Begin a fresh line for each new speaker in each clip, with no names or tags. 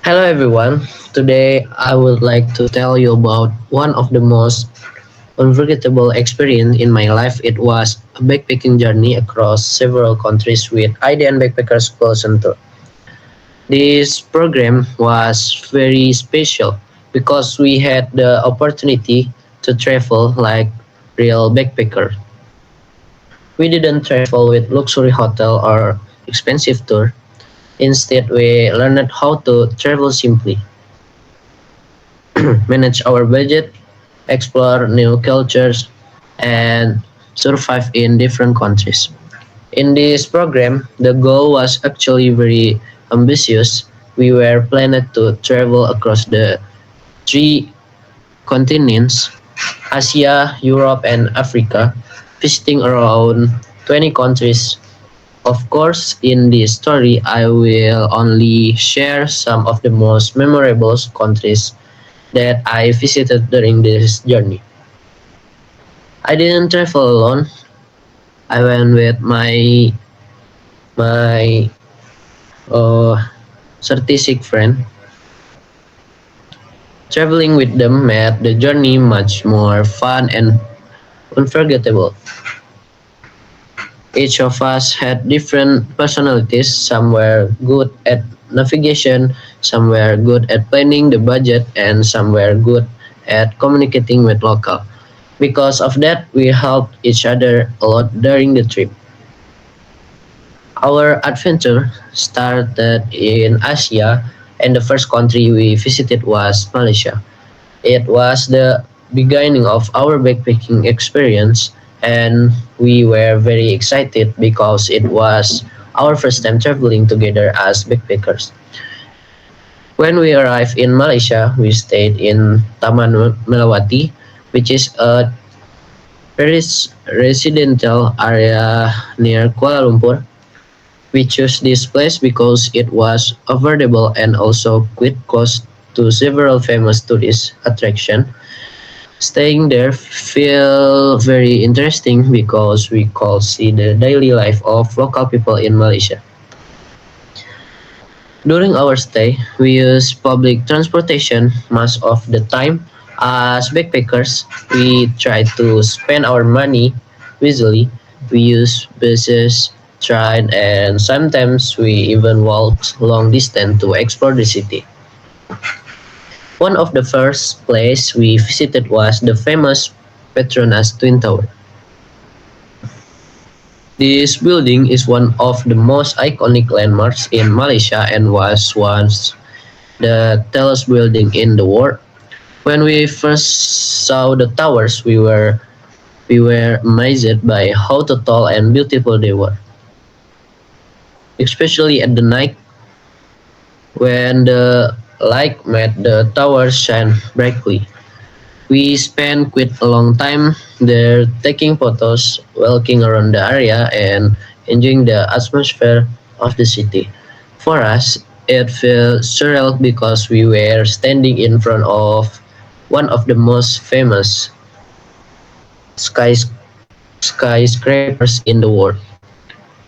Hello everyone. Today I would like to tell you about one of the most unforgettable experience in my life. It was a backpacking journey across several countries with IDN Backpacker School Center. This program was very special because we had the opportunity to travel like real backpacker. We didn't travel with luxury hotel or expensive tour. Instead, we learned how to travel simply, manage our budget, explore new cultures, and survive in different countries. In this program, the goal was actually very ambitious. We were planned to travel across the three continents: Asia, Europe, and Africa, visiting around 20 countries. Of course, in this story, I will only share some of the most memorable countries that I visited during this journey. I didn't travel alone. I went with my uh, certific friend. Traveling with them made the journey much more fun and unforgettable. Each of us had different personalities. Some were good at navigation, some were good at planning the budget, and some were good at communicating with local. Because of that, we helped each other a lot during the trip. Our adventure started in Asia, and the first country we visited was Malaysia. It was the beginning of our backpacking experience, and we were very excited because it was our first time traveling together as backpackers. When we arrived in Malaysia, we stayed in Taman Melawati, which is a residential area near Kuala Lumpur. We chose this place because it was affordable and also quite close to several famous tourist attractions. Staying there feel very interesting because we could see the daily life of local people in Malaysia. During our stay, we used public transportation most of the time. As backpackers, we try to spend our money wisely. We use buses, train, and sometimes we even walked long distance to explore the city. One of the first places we visited was the famous Petronas Twin Tower. This building is one of the most iconic landmarks in Malaysia and was once the tallest building in the world. When we first saw the towers, we were amazed by how tall and beautiful they were, especially at the night when the light made the towers shine brightly. We spent quite a long time there taking photos, walking around the area, and enjoying the atmosphere of the city. For us, it felt surreal because we were standing in front of one of the most famous skys- skyscrapers in the world.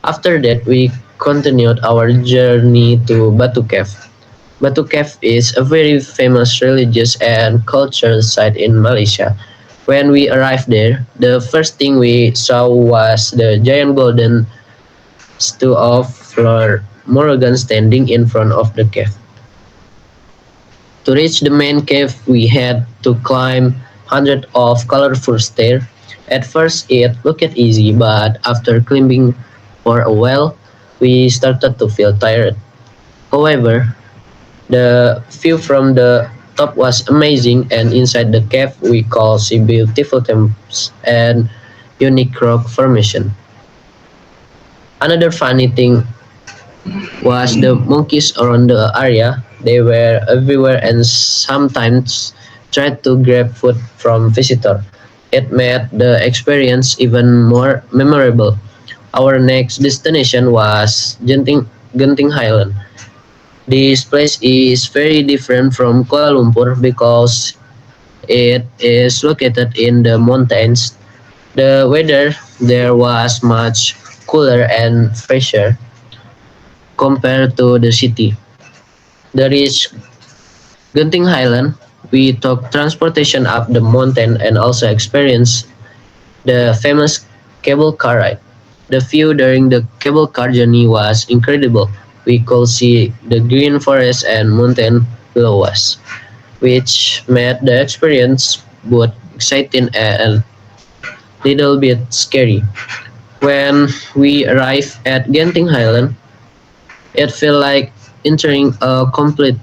After that, we continued our journey to Batu Cave. Batu Cave is a very famous religious and cultural site in Malaysia. When we arrived there, the first thing we saw was the giant golden statue of Lord Morgan standing in front of the cave. To reach the main cave, we had to climb hundreds of colorful stairs. At first, it looked easy, but after climbing for a while, we started to feel tired. However, the view from the top was amazing, and inside the cave, we could see beautiful temples and unique rock formation. Another funny thing was the monkeys around the area. They were everywhere and sometimes tried to grab food from visitors. It made the experience even more memorable. Our next destination was Genting Highland. This place is very different from Kuala Lumpur because it is located in the mountains. The weather there was much cooler and fresher compared to the city. There is Genting Highland. We took transportation up the mountain and also experienced the famous cable car ride. The view during the cable car journey was incredible. We could see the green forest and mountain below us, which made the experience both exciting and a little bit scary. When we arrived at Genting Highland, it felt like entering a completely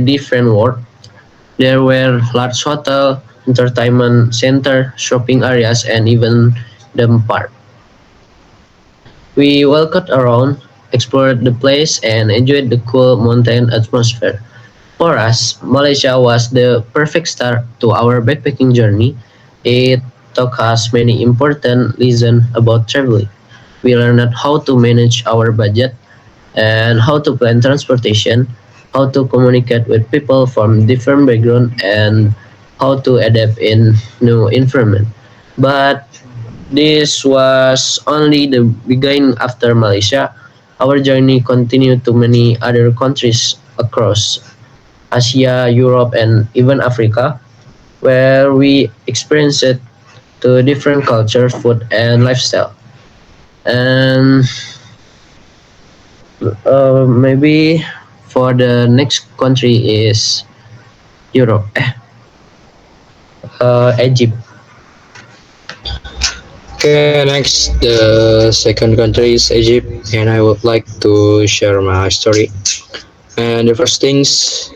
different world. There were large hotel, entertainment center, shopping areas, and even the park. We walked around, explored the place, and enjoyed the cool mountain atmosphere. For us, Malaysia was the perfect start to our backpacking journey. It taught us many important lessons about traveling. We learned how to manage our budget and how to plan transportation, how to communicate with people from different backgrounds, and how to adapt in new environment. But this was only the beginning. After Malaysia, our journey continued to many other countries across Asia, Europe, and even Africa, where we experienced to different culture, food, and lifestyle. And maybe for the next country is Europe, Egypt.
Okay, next, the second country is Egypt, and I would like to share my story. And the first things,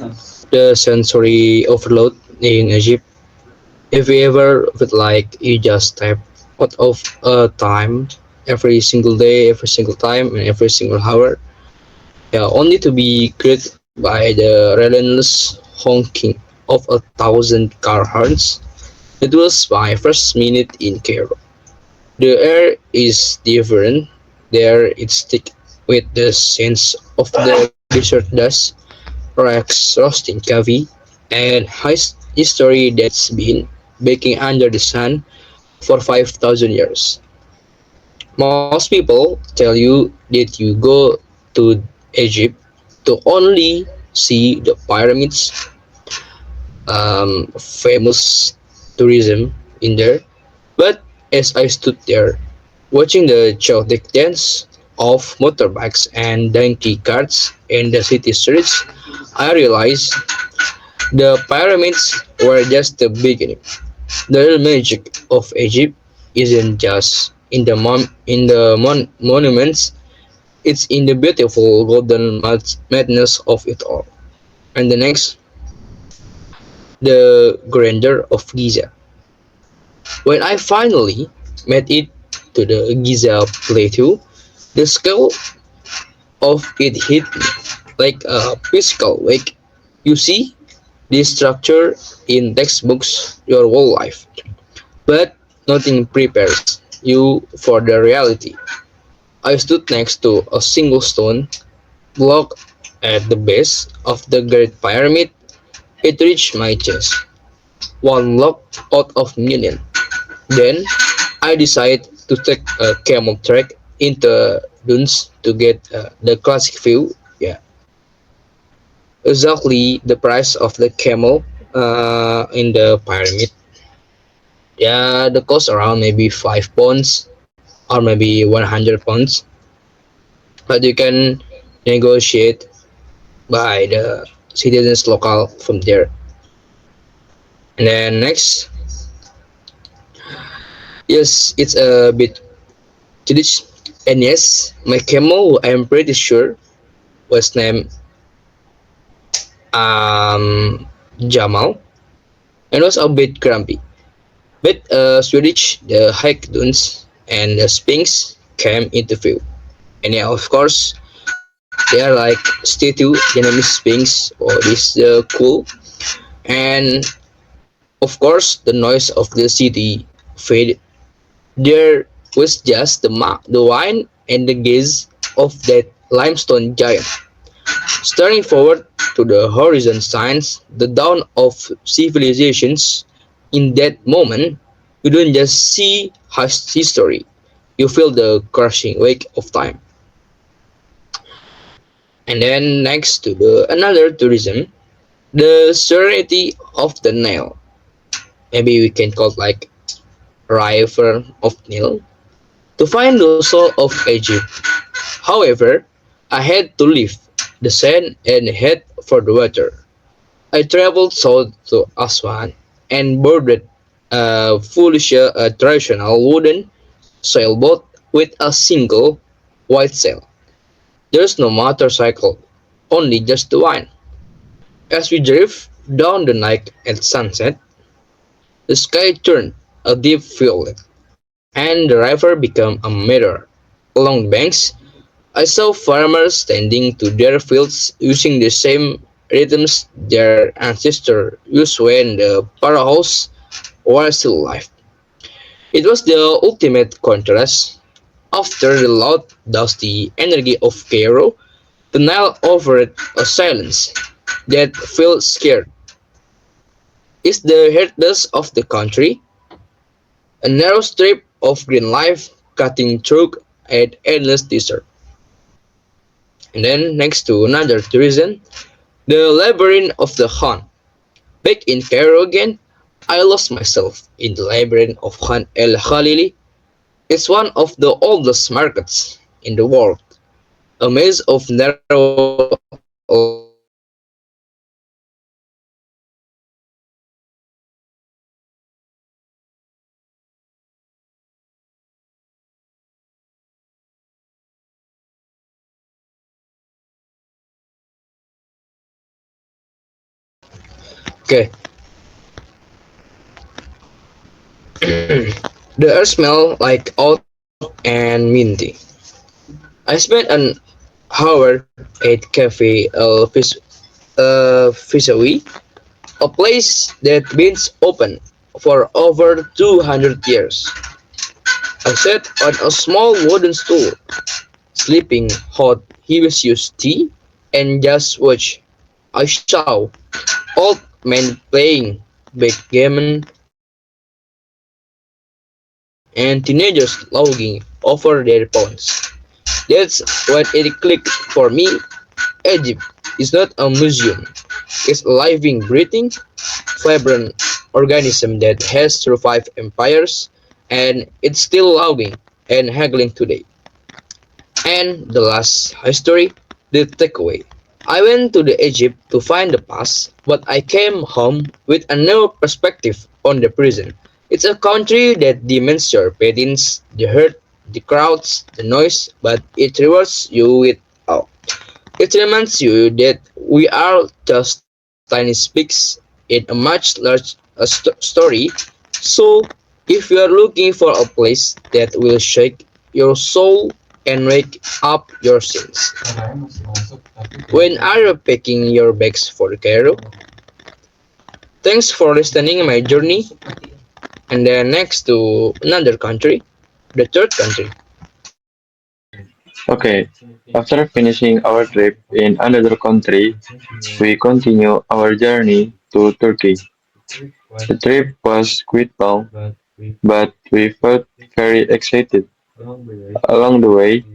the sensory overload in Egypt. If you ever feel like you just step out of a time every single day, every single time, and every single hour, yeah, only to be greeted by the relentless honking of 1,000 car horns. It was my first minute in Cairo. The air is different. There it's thick with the sense of the desert dust, rocks roasting coffee, and history that's been baking under the sun for 5,000 years. Most people tell you that you go to Egypt to only see the pyramids, famous tourism in there. But as I stood there, watching the chaotic dance of motorbikes and donkey carts in the city streets, I realized the pyramids were just the beginning. The real magic of Egypt isn't just in the monuments; it's in the beautiful golden madness of it all. And the next, the grandeur of Giza. When I finally made it to the Giza plateau, the scale of it hit me like a physical wake. You see this structure in textbooks your whole life, but nothing prepares you for the reality. I stood next to a single stone block at the base of the Great Pyramid. It reached my chest, one lock out of million. Then I decided to take a camel trek into dunes to get the classic view. Yeah, exactly the price of the camel in the pyramid. Yeah, the cost around maybe 5 pounds or maybe 100 pounds, but you can negotiate by the citizens local from there. And then next, yes, it's a bit childish. And yes, my camel, I'm pretty sure, was named Jamal and was a bit grumpy. But Swedish, the hike dunes and the Sphinx came into view. And yeah, of course, they are like statue, dynamic Sphinx, or this cool. And of course, the noise of the city faded. There was just the wine and the gaze of that limestone giant. Staring forward to the horizon signs the dawn of civilizations. In that moment, you don't just see history, you feel the crushing wake of time. And then next to the another tourism, the serenity of the Nile. Maybe we can call it like river of Nile to find the soul of Egypt. However, I had to leave the sand and head for the water. I traveled south to Aswan and boarded a foolish traditional wooden sailboat with a single white sail. There's no motorcycle, only just the wine. As we drove down the Nile at sunset, the sky turned a deep violet, and the river became a mirror. Along the banks, I saw farmers tending to their fields using the same rhythms their ancestors used when the pharaohs were still alive. It was the ultimate contrast. After the loud, dusty energy of Cairo, the Nile offered a silence that felt scared. It's the heartbeat of the country, a narrow strip of green life cutting through an endless desert. And then next to another tourism, the labyrinth of the Khan. Back in Cairo again, I lost myself in the labyrinth of Khan el Khalili. It's one of the oldest markets in the world, a maze of narrow alleys filled with ancient crafts and symbols. Every step felt like a journey through time and space. Okay, the air smelled like oat and minty. I spent an hour at Cafe Fisawi, a place that been open for over 200 years. I sat on a small wooden stool, sipping hot hibiscus tea, and just watched. I saw old men playing backgammon and teenagers lounging over their phones. That's when it clicked for me. Egypt is not a museum. It's a living, breathing, vibrant organism that has survived empires and it's still lounging and haggling today. And the last history, the takeaway. I went to the Egypt to find the past, but I came home with a new perspective on the present. It's a country that demands your patience, the hurt, the crowds, the noise, but it rewards you with awe. It reminds you that we are just tiny speaks in a much large story. So, if you are looking for a place that will shake your soul and wake up your sins, when are you packing your bags for Cairo? Thanks for listening my journey. And then next to another country, the third country.
Okay, after finishing our trip in another country, we continue our journey to Turkey. The trip was quite long, but we felt very excited. Along the way,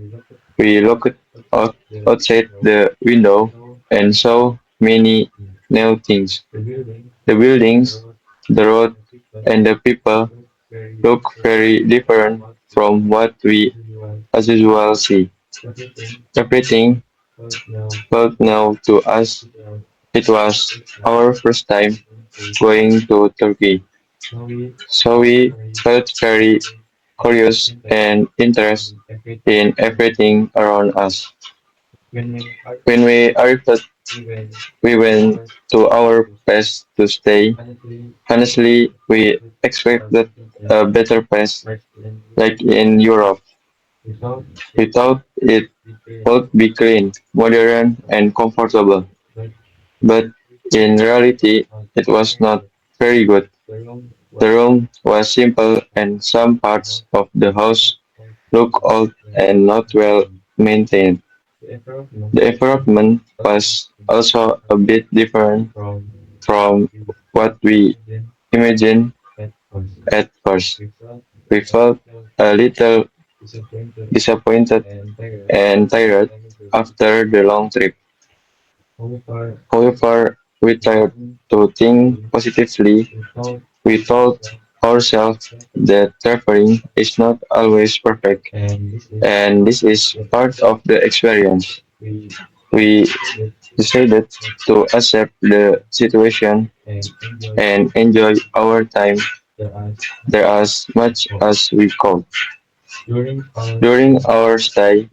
we looked out outside the window and saw many new things. The buildings, the road, and the people look very different from what we as usual see. Everything felt new to us. It was our first time going to Turkey, so we felt very curious and interested in everything around us. When we arrived, we went to our best to stay. Honestly, we expected a better place like in Europe. We thought it would be clean, modern, and comfortable, but in reality, it was not very good. The room was simple, and some parts of the house looked old and not well maintained. The environment was also a bit different from what we imagined at first. We felt a little disappointed and tired. after the long trip. However, we tried to think positively. We told ourselves that traveling is not always perfect, and this is part of the experience. We decided to accept the situation and enjoy our time there as much as we could. During our stay,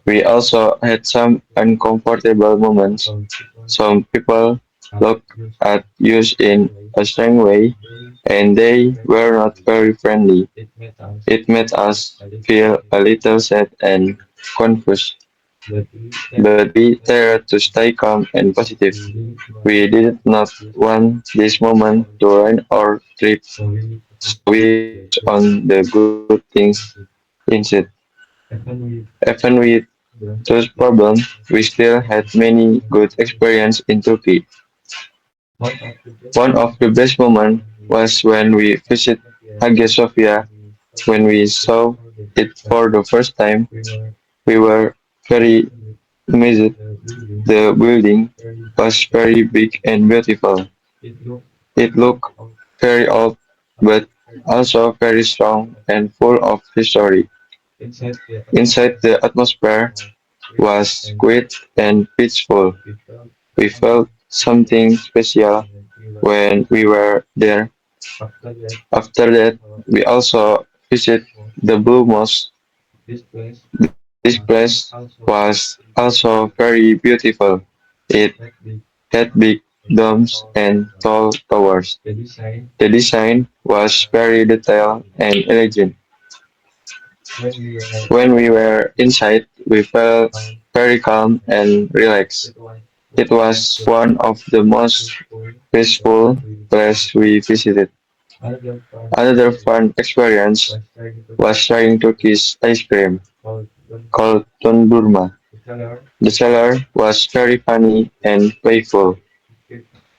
we also had some uncomfortable moments. Some people looked at us in a strange way, and they were not very friendly. It made us feel a little sad and confused, but we tried to stay calm and positive. We did not want this moment to ruin our trip, so we focused on the good things instead. Even with those problems, we still had many good experiences in Turkey. One of the best moments was when we visited Hagia Sophia. When we saw it for the first time, we were very amazed. The building was very big and beautiful. It looked very old, but also very strong and full of history. Inside, the atmosphere was quiet and peaceful. We felt something special when we were there. After that, we also visited the Blue Mosque. This place was also very beautiful. It had big domes and tall towers. The design was very detailed and elegant. When we were inside, we felt very calm and relaxed. It was one of the most peaceful places we visited. Another fun experience was trying Turkish ice cream called dondurma. The seller was very funny and playful.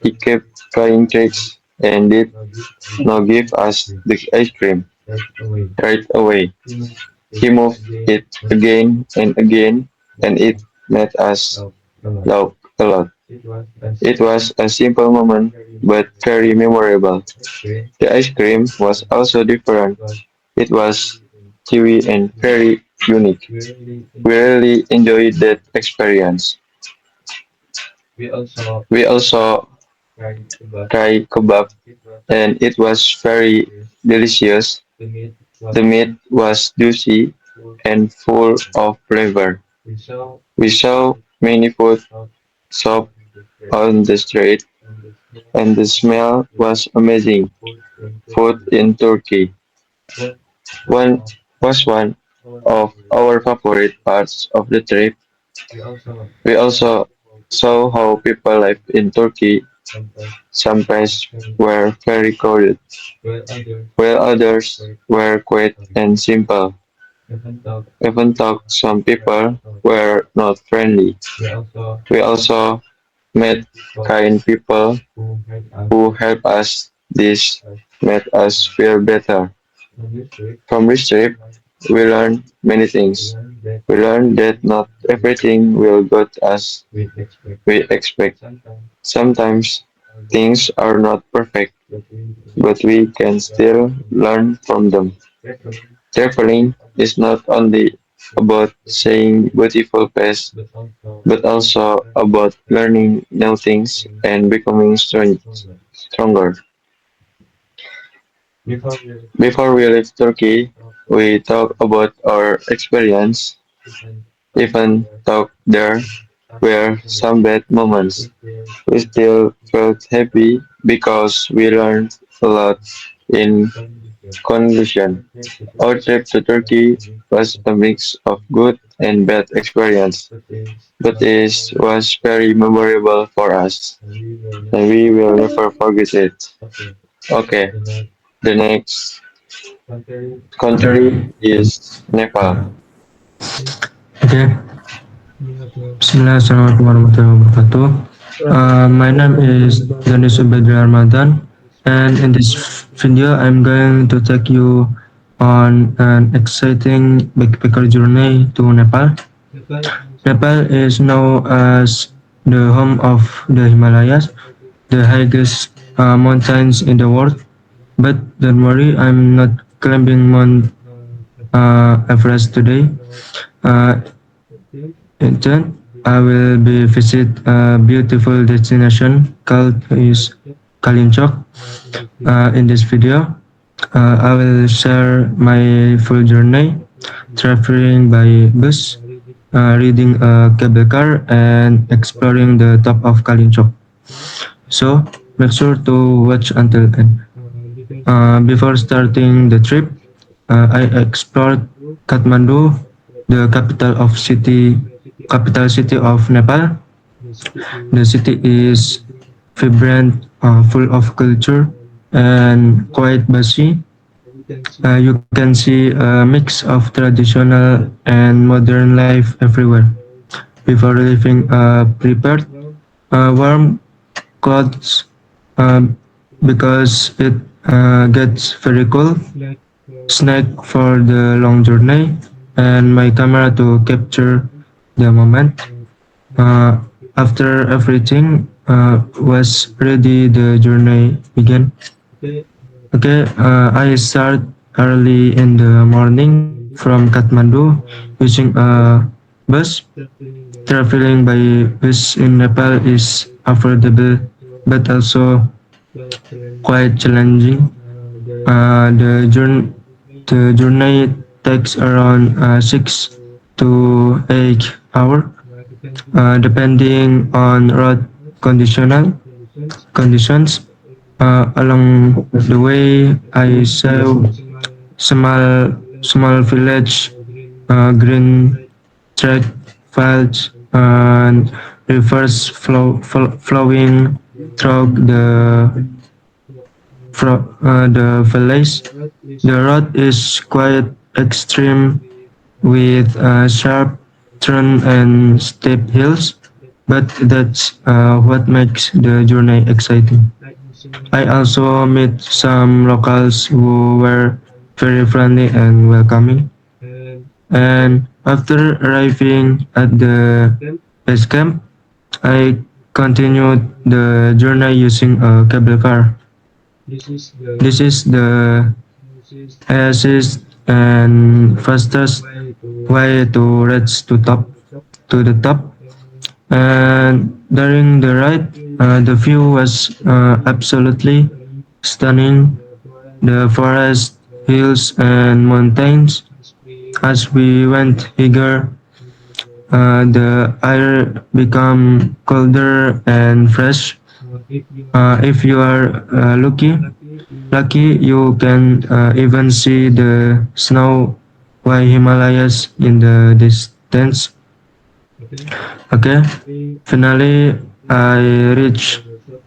He kept trying tricks and did not give us the ice cream right away. He moved it again and again, and it made us laugh a lot. It was a simple moment, but very memorable. The ice cream was also different. It was chewy and very unique. We really enjoyed that experience. We also tried kebab, and it was very delicious. The meat was juicy and full of flavor. We saw many food shops on the street, and the smell was amazing. Food in Turkey one was one of our favorite parts of the trip. We also saw how people live in Turkey. Some places were very crowded, while others were quiet and simple. Even though some people were not friendly, we also met kind people who helped us. This made us feel better. From this trip, we learned many things. We learned that not everything will go as we expect. Sometimes things are not perfect, but we can still learn from them. Traveling is not only about seeing beautiful places, but also about learning new things and becoming stronger. Before we leave Turkey, we talk about our experience. Even though there were some bad moments, we still felt happy because we learned a lot. In conclusion, our trip to Turkey was a mix of good and bad experience, but it was very memorable for us, and we will never forget it. Okay, the next country is Nepal.
Okay. Bismillah, Assalamualaikum warahmatullahi wabarakatuh. My name is Danis Ubedri Ramadan, and in this video, I'm going to take you on an exciting backpacker journey to Nepal. Nepal is known as the home of the Himalayas, the highest mountains in the world. But don't worry, I'm not climbing Mount Everest today. Uh, Instead, I will be visit a beautiful destination called is Kalinchok. In this video, I will share my full journey, traveling by bus, reading a cable car, and exploring the top of Kalinchok. So make sure to watch until end. Before starting the trip, I explored Kathmandu, the capital city of Nepal. The city is vibrant, full of culture, and quite busy. You can see a mix of traditional and modern life everywhere. Before leaving, prepared warm clothes because it gets very cold, snack for the long journey, and my camera to capture the moment. Uh, After everything was ready, the journey began. Okay, I start early in the morning from Kathmandu using a bus. Traveling by bus in Nepal is affordable but also quite challenging. The journey takes around 6 to 8 hours, depending on road conditions. Along the way, I saw small village, green track fields, and rivers flowing through the village. The road is quite extreme with sharp turn and steep hills, but that's what makes the journey exciting. I also met some locals who were very friendly and welcoming. And after arriving at the base camp, I continued the journey using a cable car. This is the easiest and fastest way to reach to the top. And during the ride, the view was absolutely stunning. The forest, hills, and mountains. As we went higher, the air became colder and fresh. If you are lucky, you can even see the snow white Himalayas in the distance. Okay, finally I reached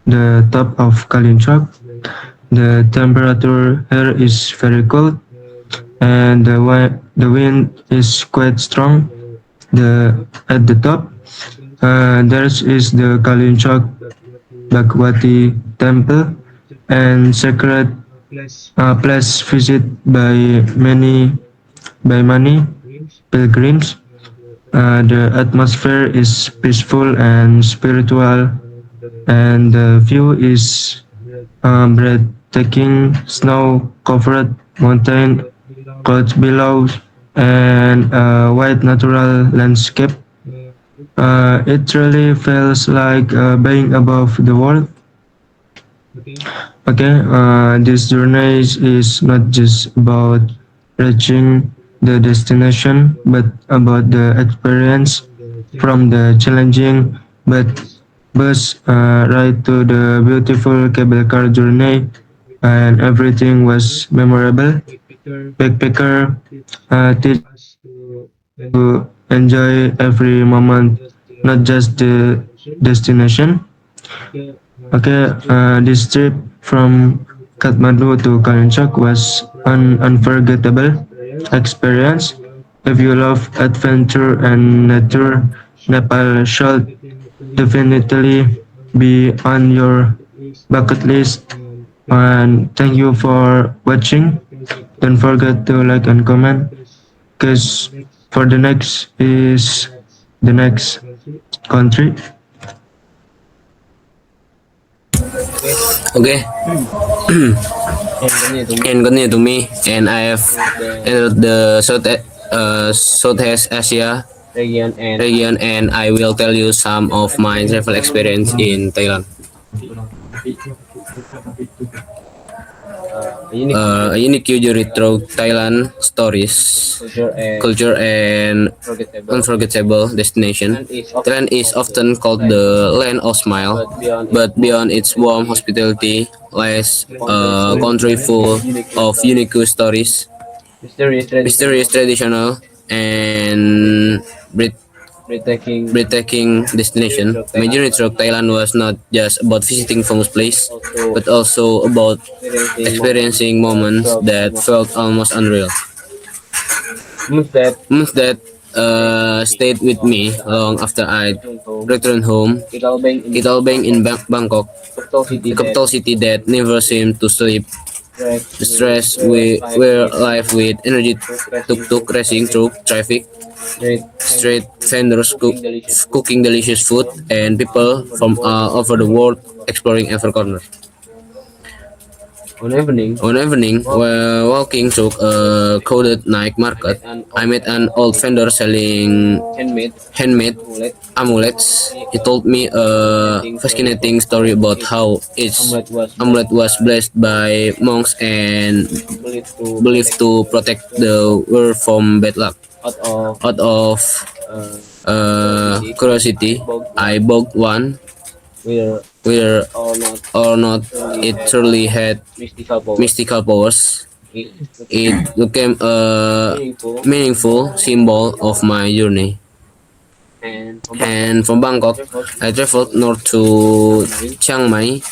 the top of Kalinchak. The temperature here is very cold and the wind is quite strong. At the top, there is the Kalinchak Bhagwati temple and sacred place visited by many pilgrims. The atmosphere is peaceful and spiritual, and the view is breathtaking. Snow-covered mountain, clouds below, and a wide natural landscape. It really feels like being above the world. Okay, this journey is not just about reaching the destination, but about the experience from the challenging but bus ride to the beautiful cable car journey, and everything was memorable. Backpacker teach to enjoy every moment, not just the destination. Okay, this trip from Kathmandu to Kalinchak was an unforgettable experience. If you love adventure and nature, Nepal should definitely be on your bucket list. And thank you for watching. Don't forget to like and comment. Cause for the next is the next country.
Okay, and continue to me, and I have entered the Southeast Asia region, and I will tell you some of my travel experience in Thailand. A unique journey through Thailand stories, culture, and unforgettable destination. Thailand is often called the land of smile, but beyond its warm hospitality lies a country full of unique stories, mysterious, traditional, and breathtaking destination. My journey through Thailand was not just about visiting famous place, but also about experiencing moments that felt almost unreal. Moments that stayed with me long after I returned home. Italbeng in Bangkok, the capital city that never seemed to sleep. The stress we were alive with energy tuk-tuk racing through traffic, street vendors cooking delicious food, and people from all over the world exploring every corner. One evening, while walking through a crowded night market, I met an old vendor selling handmade amulets. He told me a fascinating story about how each amulet was blessed by monks and believed to protect the world from bad luck. Out of curiosity, I bought one. Whether or not it truly had mystical powers, it became a meaningful symbol of my journey. And from Bangkok, I traveled north to Chiang Mai,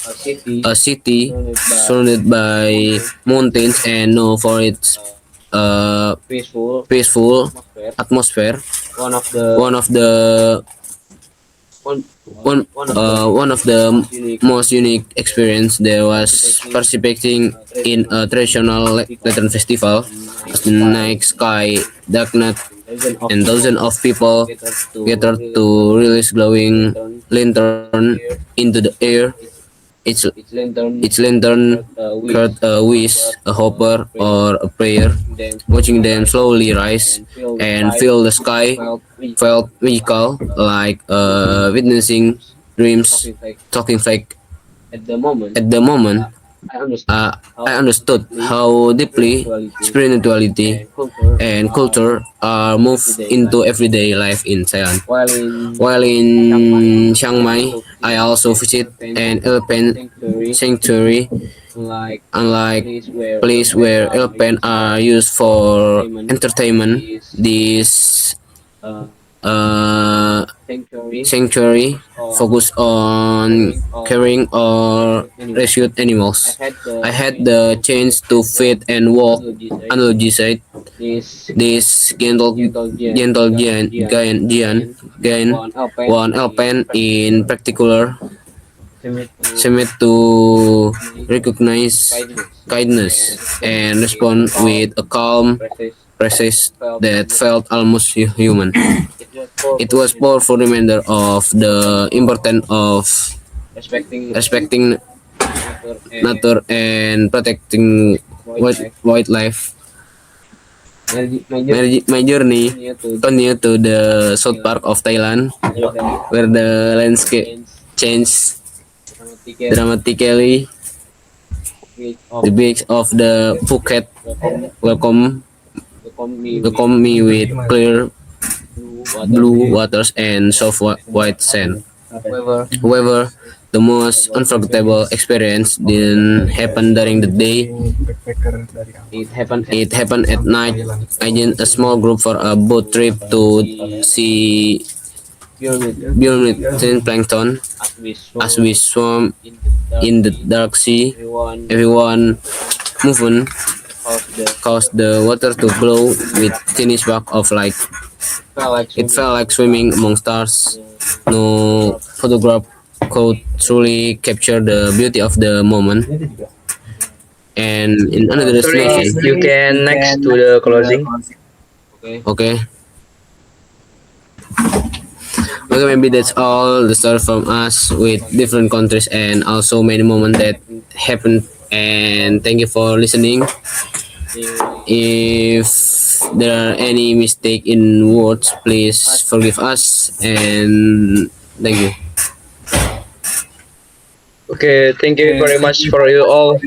a city surrounded by mountains and known for its peaceful atmosphere. One of the one of the most unique experience there was participating in a traditional lantern festival. As the night sky darkened and thousands of people gathered to release glowing lantern into the air. Each lantern heard a wish, a hopper, or a prayer. Watching them slowly rise and fill the sky felt magical, like witnessing dreams talking fake. At the moment, I understood how deeply spirituality and culture are moved into everyday life in Thailand. While in Chiang Mai, I also visit an elephant sanctuary. Unlike place where elephants are used for entertainment, this uh, sanctuary focus on caring or rescued animals. I had the chance to feed and walk alongside this gentle giant, one elephant in particular seemed to recognize kindness and respond with a calm presence that felt almost human. It was powerful reminder of the importance of respecting nature and protecting wildlife. My journey continued to the south part of Thailand, where the landscape changed dramatically. The beach of the Phuket welcome welcomed me with clear blue waters and soft white sand. However, the most unforgettable experience didn't happen during the day. It happened at night. I joined a small group for a boat trip to see bioluminescent plankton. As we swam in the dark sea, everyone movement caused the water to glow with tiny spark of light. It felt like swimming among stars. No photograph could truly capture the beauty of the moment. And in another
Sorry,
destination,
you can next to the closing.
okay. Okay, maybe that's all the story from us with different countries and also many moments that happened. And thank you for listening. If there are any mistake in words, please forgive us and thank you.
Okay, thank you very much for you all.